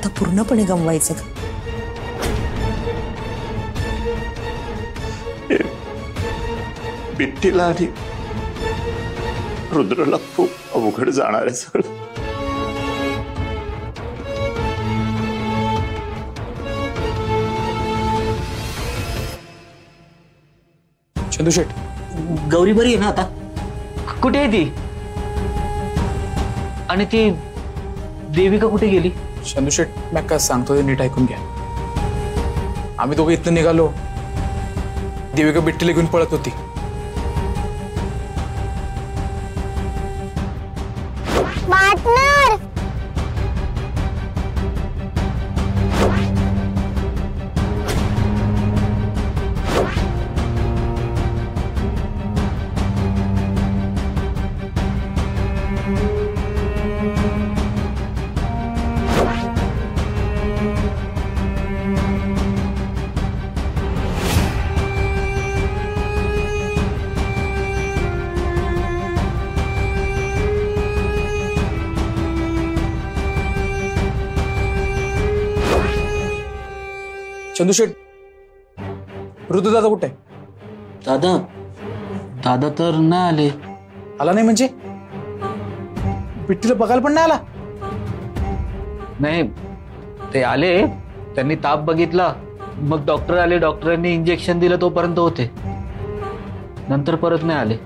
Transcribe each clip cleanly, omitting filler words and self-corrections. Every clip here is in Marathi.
आता पूर्णपणे गमवायचं का? बिट्टीला आणि रुद्रला खूप अवघड जाणार आहे सगळं. चंदूशेठ, गौरी बरी आहे ना आता? कुठे आहे ती? आणि ती देविका कुठे गेली? चंदूशेठ, मी काय सांगतो ते नीट ऐकून घ्या. आम्ही दोघे इथनं निघालो, देविका बिट्टीला घेऊन पळत होती. पार्टनर चंदूशेठ, रुद्रदादा कुठे आहे? दादा दादा तर नाही आले. आला नाही म्हणजे? बिट्टीला बघायला पण नाही आला? नाही, ते आले, त्यांनी ताप बघितला, मग डॉक्टर आले, डॉक्टरांनी इंजेक्शन दिलं, तोपर्यंत होते, नंतर परत नाही आले.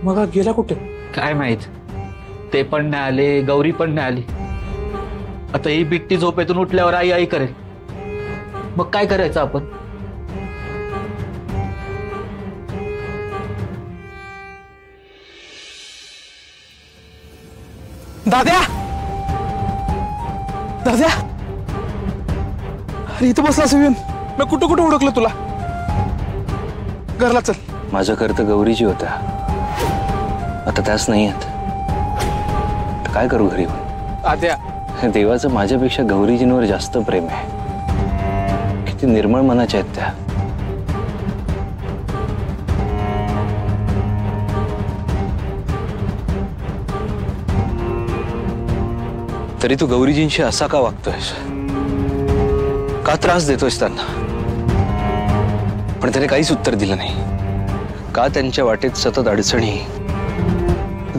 मग हा गेला कुठे? काय माहित, ते पण नाही आले, गौरी पण नाही आली. आता ही बिट्टी झोपेतून उठल्यावर आई आई करेल, मग काय करायचं आपण? दाद्या, दाद्या, अरे इथं बसला येऊन. मी कुठं कुठं ओळखलं तुला. घरला चल. माझं घर तर गौरीची होता, आता त्याच नाही आहेत. तर काय करू घरी? दाद्या, देवाचं माझ्यापेक्षा गौरीजींवर जास्त प्रेम आहे. किती निर्मळ मनाच्या आहेत त्या. तरी तू गौरीजींशी असा का वागतोयस? का त्रास देतोयस त्यांना? पण त्याने काहीच उत्तर दिलं नाही. का त्यांच्या वाटेत सतत अडचणी,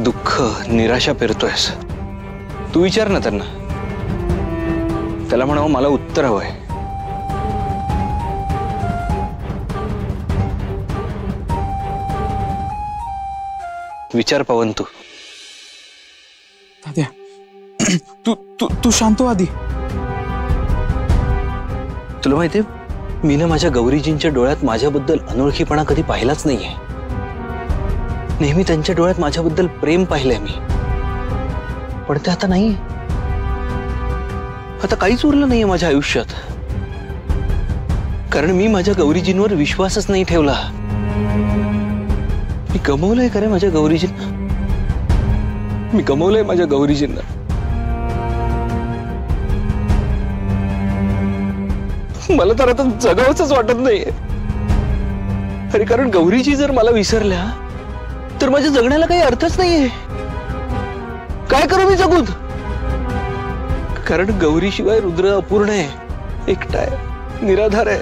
दुःख, निराशा पेरतोयस? तू विचार ना त्यांना. त्याला म्हणावं मला उत्तर हवंय. विचार पवन तू. दाद्या, तू तू तू शांत हो आधी. तुला माहितीये, मी ना माझ्या गौरीजींच्या डोळ्यात माझ्याबद्दल अनोळखीपणा कधी पाहिलाच नाहीये. नेहमी त्यांच्या डोळ्यात माझ्याबद्दल प्रेम पाहिलंय मी. पण ते आता नाहीये. आता काहीच उरलं नाहीये माझ्या आयुष्यात. कारण मी माझ्या गौरीजींवर विश्वासच नाही ठेवला. मी गमवलंय खरे माझ्या गौरीजींना. मी गमवलंय माझ्या गौरीजींना. मला तर आता जगावंच वाटत नाहीये. अरे कारण गौरीजी जर मला विसरल्या तर माझ्या जगण्याला काही अर्थच नाहीये. काय करू मी जगून? कारण गौरीशिवाय रुद्र अपूर्ण आहे, एकटा आहे, निराधार आहे.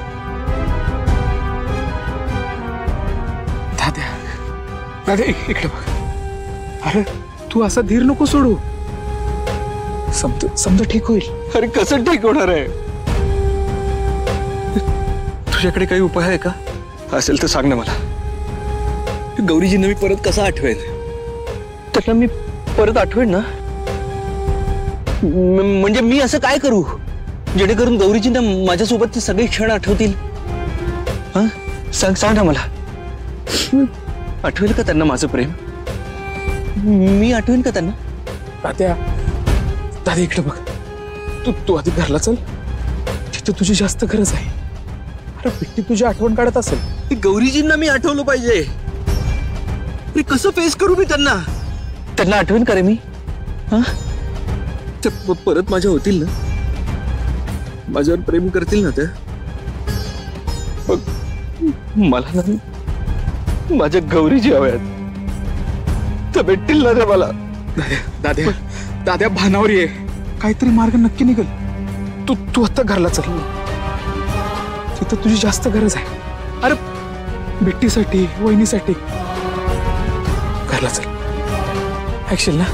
दाद्या, दाद्या इकडे बघ. अरे तू असा धीर नको सोडू. समजा ठीक होईल. अरे कसं ठीक होणार आहे? तुझ्याकडे काही उपाय आहे का? असेल तर सांग ना मला. गौरीजींना मी परत कसं आठवेन? त्यांना मी परत आठवेन ना. म्हणजे मी असं काय करू जेणेकरून गौरीजींना माझ्यासोबतचे सगळे क्षण आठवतील? हा, सांग ना मला. आठवेल का त्यांना माझं प्रेम? मी आठवेन का त्यांना? दाद्या, दादा इकडे बघ. तू आधी घरला चल. तिथे तुझी जास्त गरज आहे. अरे बिट्टी तुझी आठवण काढत असेल. गौरीजींना मी आठवलं पाहिजे. कसं फेस करू मी त्यांना? त्यांना आठवण करे मी? हा, ते परत माझ्या होतील ना? माझ्यावर प्रेम करतील ना त्या? मला ना माझ्या गौरीजी हव्यात. त्या भेटतील ना त्या मला. दाद्या, दाद्या भानावर ये. काहीतरी मार्ग नक्की निघेल. तू तू आता घरला चल, तिथं तुझी जास्त गरज आहे. अरे बिट्टीसाठी, वहिनीसाठी घरला चल. ऐकशील ना?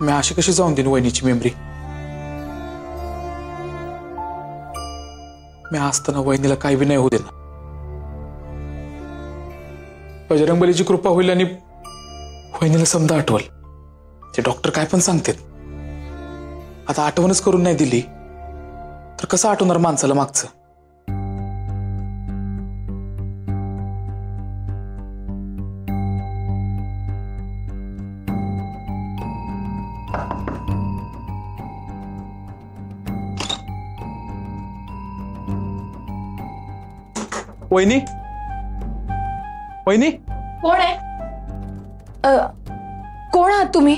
मी अशी कशी जाऊन देईन वहिनीची मेमरी? मी असताना वहिनीला काही बी नाही होऊ देणार. बजरंगबलीची कृपा होईल आणि वहिनीला समजा आठवल. ते डॉक्टर काय पण सांगतात. आता आठवणच करून नाही दिली तर कसं आठवणार माणसाला मागचं? वहिनी, वहिनी, कोण आहे? कोण आहात तुम्ही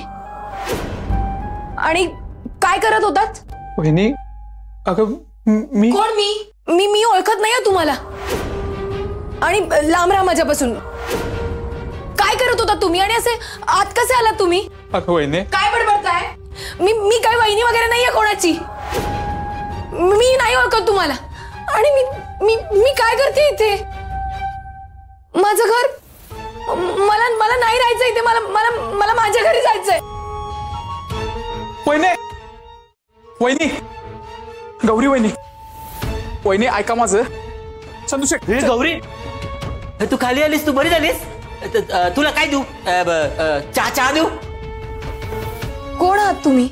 आणि काय करत होतात? वहिनी, अगं मी कोण? मी ओळखत नाही तुम्हाला आणि लांब राहा माझ्यापासून. काय करत होता तुम्ही आणि असे आत कसे आलात तुम्ही? अगं वहिनी, काय बडबडताय? मी काय वहिनी वगैरे नाहीये कोणाची. मी नाही ओळखत तुम्हाला आणि मी काय करते इथे? माझं घर, मला नाही राहायचं इथे. मला माझ्या घरी जायचंय. वहिनी, वहिनी, गौरी वहिनी, वहिनी ऐका माझं. चंदूशेठ, गौरी, तू खाली आलीस? तू बरी झालीस? तुला काय देऊ? चहा देऊ? कोण आहात तुम्ही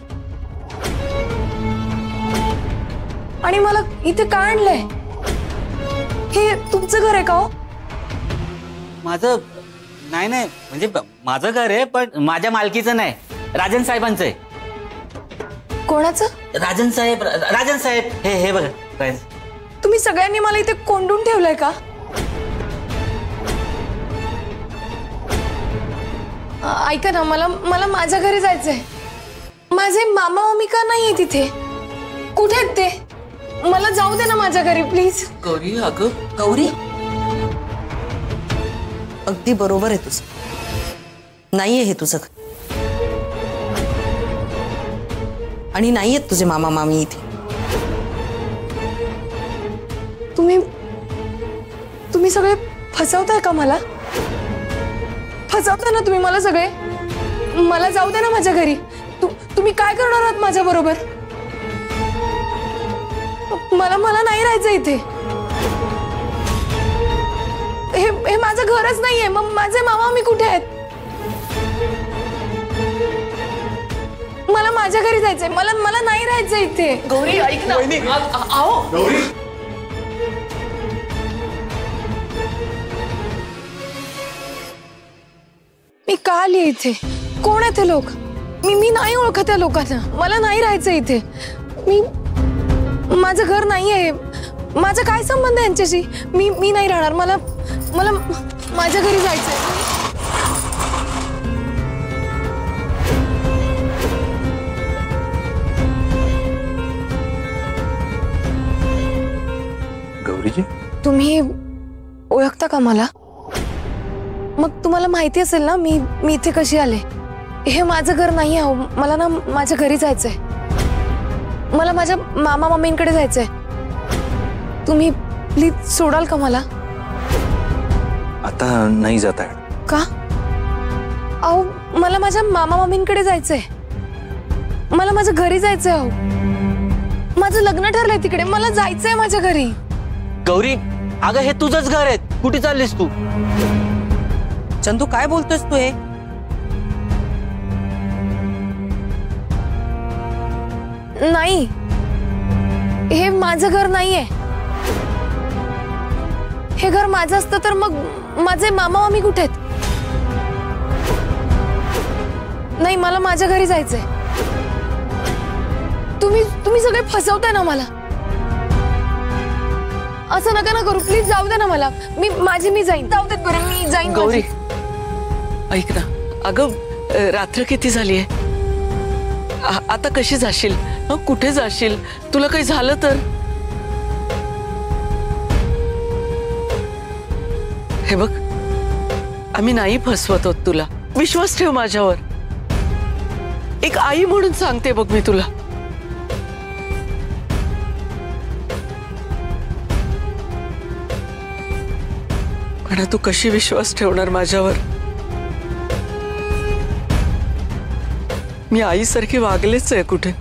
आणि मला इथे का आणलंय? हे तुमचं घर आहे का हो? माझं नाही, म्हणजे माझं घर आहे पण माझ्या मालकीचं नाही, राजन साहेबांचं आहे. कोणाचं? राजन साहेब हे बघा. तुम्ही सगळ्यांनी मला इथे कोंडून ठेवलंय का? ऐका ना, मला माझ्या घरी जायचंय. माझे मामा मामी का नाहीये तिथे? कुठे आहेत ते? मला जाऊ दे ना माझ्या घरी प्लीज. गौरी, अगं गौरी, अगदी बरोबर आहे तुझं. नाहीये हे तुझं घर आणि नाहीयेत तुझे मामा मामी इथे. तुम्ही सगळे फसवताय का मला? फसवताय ना तुम्ही मला सगळे. मला जाऊ दे ना माझ्या घरी. तुम्ही काय करणार आहात माझ्या बरोबर? मला नाही राहायचं इथे. हे माझं घरच नाहीये. मग माझे मामा मी कुठे आहेत? मला माझ्या घरी जायचंय. मला नाही राहायचं इथे. गौरी ऐक ना. आओ गौरी, मी का आली इथे? कोण आहे ते लोक? मी नाही ओळखत त्या लोकांना. मला नाही राहायचं इथे. माझं घर नाहीये. माझा काय संबंध आहे यांच्याशी? मी नाही राहणार. मला माझ्या घरी जायचंय. गौरीजी, तुम्ही ओळखता का मला? मग तुम्हाला माहिती असेल ना मी इथे कशी आले. हे माझं घर नाही आहे. मला ना माझ्या घरी जायचंय. मला माझ्या मामा मामींकडे जायचंय. तुम्ही प्लीज सोडाल का मला? आता नाही जात आहे. का? अहो मला माझ्या मामा मामींकडे जायचंय. मला माझ्या घरी जायचंय. अहो माझं लग्न ठरलंय तिकडे. मला जायचंय माझ्या घरी. गौरी, अगं हे तुझंच घर आहे. कुठे चाललीस तू? चंदू, काय बोलतोस तू? हे नाही, हे माझं घर नाहीये. हे घर माझं असतं तर मग माझे मामा मामी कुठे आहेत? नाही, मला माझ्या घरी जायचंय. तुम्ही सगळे फसवताय ना मला. असं नका ना करू. प्लीज जाऊ दे ना मला. मी जाईन. जाऊ देत बरं, मी जाईन. गौरी, ऐक ना. अगं रात्र किती झाली आहे? आता कशी जाशील? कुठे जाशील? तुला काही झालं तर? हे बघ, आम्ही नाही फसवत आहोत तुला. विश्वास ठेव माझ्यावर. एक आई म्हणून सांगते बघ मी तुला. पण तू कशी विश्वास ठेवणार माझ्यावर? मी आईसारखी वागलेच आहे कुठे.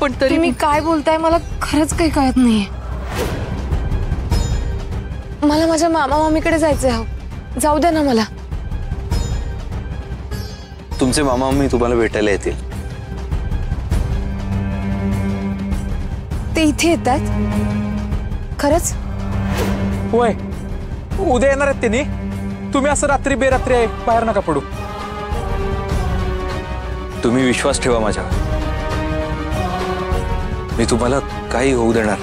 पण तरी तुम्ही काय बोलताय मला खरंच काही कळत नाहीये. मला माझ्या मामा मामीकडे जायचंय. जाऊ द्या ना मला. तुमचे मामा मामी तुम्हाला भेटायला येतील. ते इथे येतात खरंच? होय, उद्या येणार आहेत त्यांनी. तुम्ही असं रात्री बेरात्री आहे बाहेर नका पडू. तुम्ही विश्वास ठेवा माझ्यावर. मी तुम्हाला काही होऊ देणार.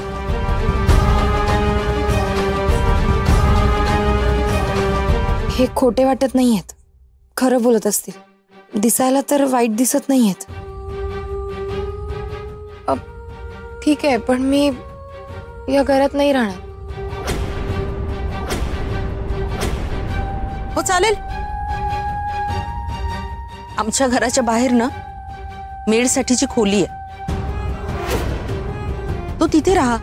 हे खोटे वाटत नाहीयेत, खरं बोलत असतील. दिसायला तर वाईट दिसत नाहीयेत. ठीक आहे, पण मी या घरात नाही राहणार. हो चालेल. आमच्या घराच्या बाहेर ना मेडसाठीची खोली आहे. तो तिथे राहा.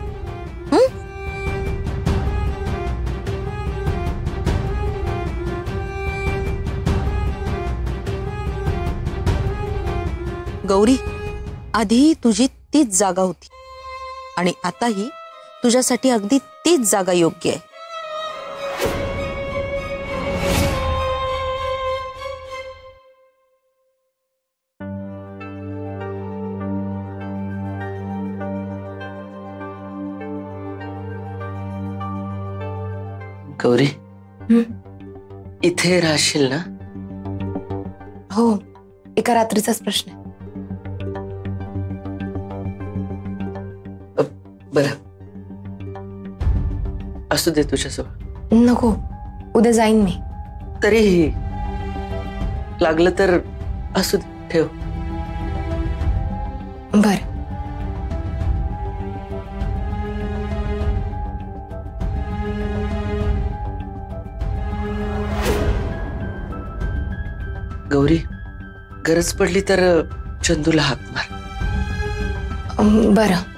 गौरी, आधी तुझी तीच जागा होती आणि आताही तुझ्यासाठी अगदी तीच जागा योग्य आहे. गौरी, इथे राहशील ना? हो, एका रात्रीचाच प्रश्न आहे. बरं, असू दे तुझ्याजवळ. नको, उद्या जाईन मी. तरीही लागलं तर असू दे, ठेव. बर. गौरी, गरज पडली तर चंदूला हाक मार. बरं.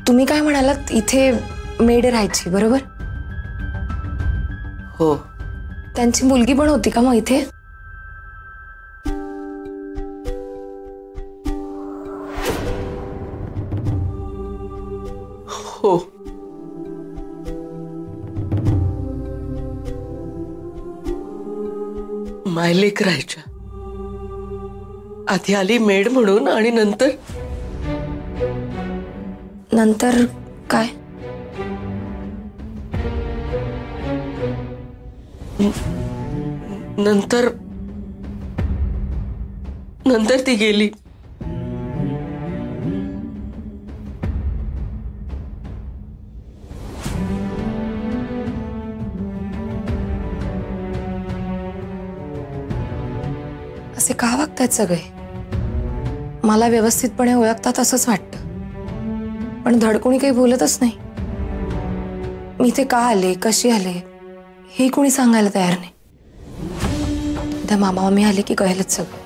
तुम्ही काय म्हणालात? इथे मेड राहायची, बरोबर? हो. त्यांची मुलगी पण होती का मग इथे? हो. मायलेक राहायच्या. आधी आली मेड म्हणून आणि नंतर नंतर काय? नंतर नंतर ती गेली. असे का वागतायत सगळे? मला व्यवस्थितपणे ओळखतात असंच वाटतं, पण धड कोणी काही बोलतच नाही. मी इथे का आले, कशी आले हे कोणी सांगायला तयार नाही. उद्या मामा मामी आले की कळेलच सगळं.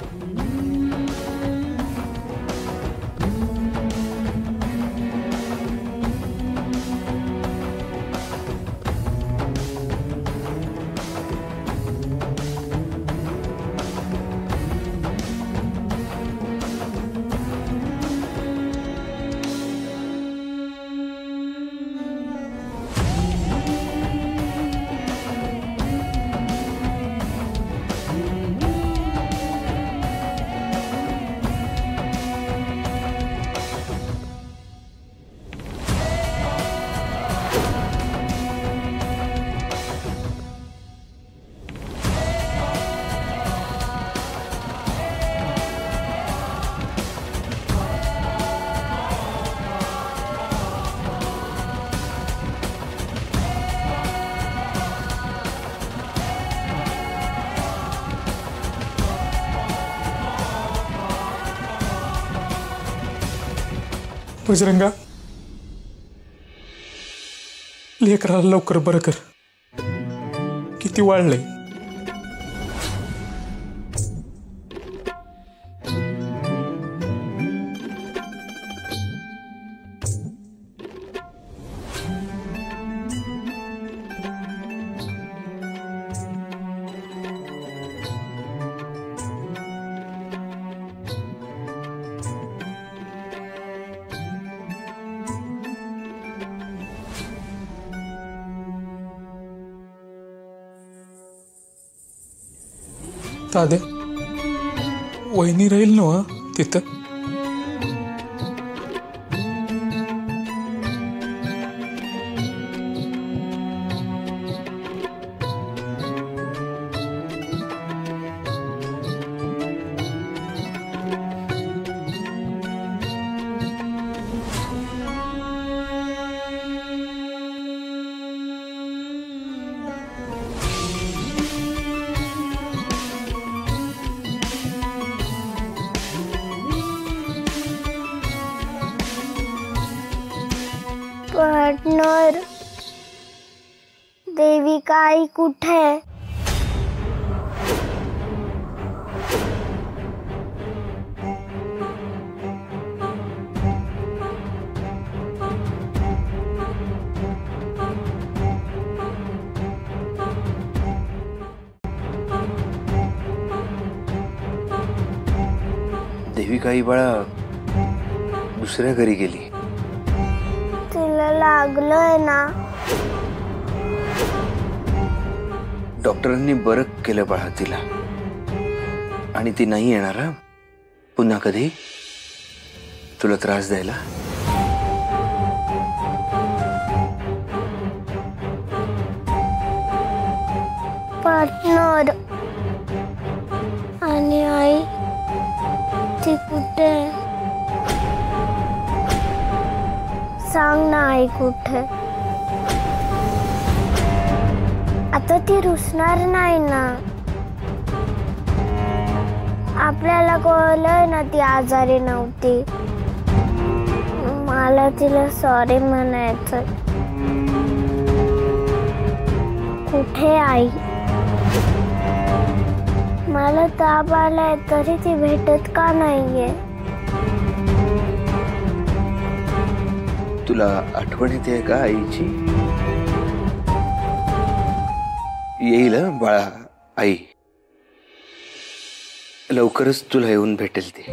बजरंगा, लेकराला लवकर बरं कर. किती वाढलंय. दादे, वहिनी राहील ना तिथं? पार्टनर, देविका आई कुठे आहे? देविका आई बाळा दुसऱ्या घरी गेली. तिला लागलंय ना? डॉक्टरांनी बरं केलं बाळा तिला. आणि ती नाही येणार हा पुन्हा कधी तुला त्रास द्यायला. पार्टनर, आणि आई ती कुठे? सांग ना आई कुठे? आता ती रुसणार नाही ना? आपल्याला कळलंय ना ती आजारी नव्हती. मला तिला सॉरी म्हणायचं. कुठे आई? मला ताप आलाय तरी ती भेटत का नाहीये? तुला आठवण येते का आईची? येईल बाळा आई. लवकरच तुला येऊन भेटेल ती.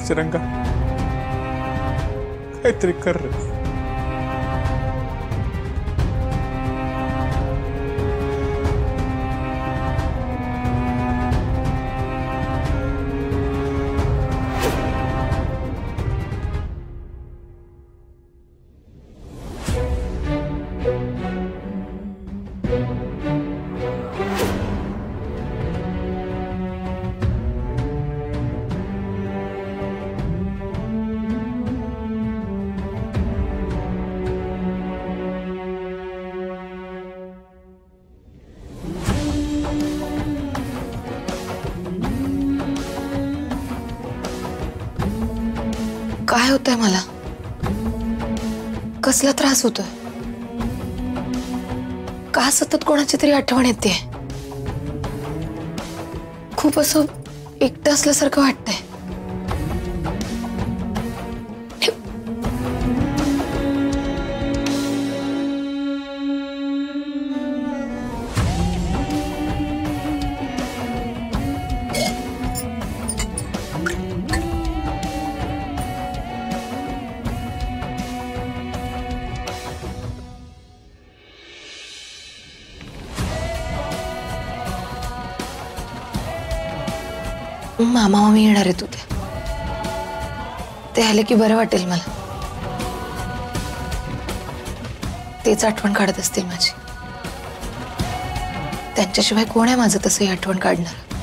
बजरंगा, काहीतरी कर रे. काय होतंय मला? कसला त्रास होतोय? का सतत कोणाची तरी आठवण येते? खूप असं एकटं असल्यासारखं वाटतंय. मामा मामी येणार आहेत उद्या. ते आले की बरं वाटेल मला. तेच आठवण काढत असतील माझी. त्यांच्याशिवाय कोण आहे माझं तसंही आठवण काढणार?